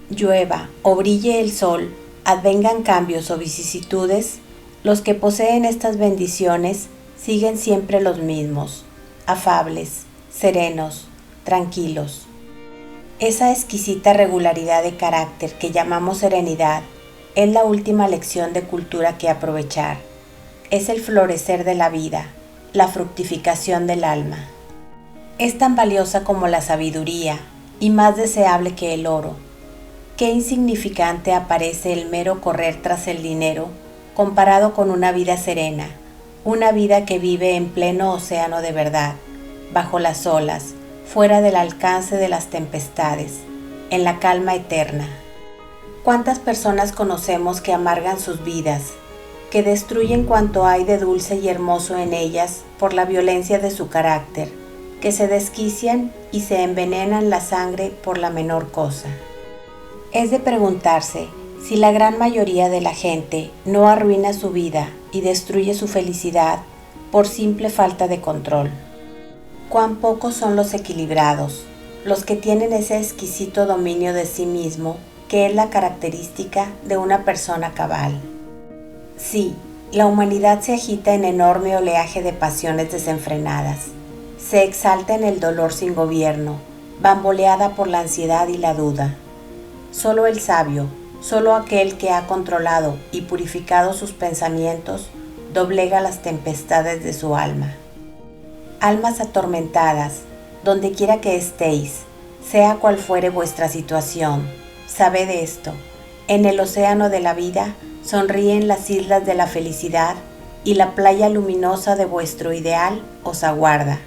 Llueva o brille el sol, advengan cambios o vicisitudes, los que poseen estas bendiciones siguen siempre los mismos, afables, serenos, tranquilos. Esa exquisita regularidad de carácter que llamamos serenidad es la última lección de cultura que aprovechar. Es el florecer de la vida, la fructificación del alma. Es tan valiosa como la sabiduría y más deseable que el oro. Qué insignificante aparece el mero correr tras el dinero comparado con una vida serena, una vida que vive en pleno océano de verdad, bajo las olas, fuera del alcance de las tempestades, en la calma eterna. ¿Cuántas personas conocemos que amargan sus vidas, que destruyen cuanto hay de dulce y hermoso en ellas por la violencia de su carácter, que se desquician y se envenenan la sangre por la menor cosa? Es de preguntarse si la gran mayoría de la gente no arruina su vida y destruye su felicidad por simple falta de control. Cuán pocos son los equilibrados, los que tienen ese exquisito dominio de sí mismo que es la característica de una persona cabal. Sí, la humanidad se agita en enorme oleaje de pasiones desenfrenadas, se exalta en el dolor sin gobierno, bamboleada por la ansiedad y la duda. Solo el sabio, solo aquel que ha controlado y purificado sus pensamientos, doblega las tempestades de su alma. Almas atormentadas, donde quiera que estéis, sea cual fuere vuestra situación, sabed esto: en el océano de la vida sonríen las islas de la felicidad y la playa luminosa de vuestro ideal os aguarda.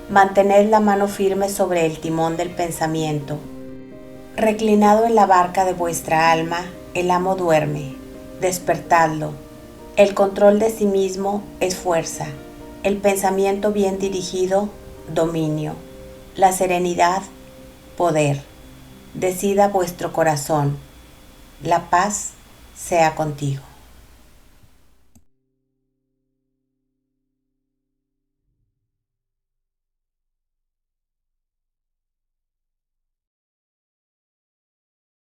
Mantened la mano firme sobre el timón del pensamiento. Reclinado en la barca de vuestra alma, el amo duerme. Despertadlo. El control de sí mismo es fuerza. El pensamiento bien dirigido, dominio. La serenidad, poder. Decida vuestro corazón. La paz sea contigo.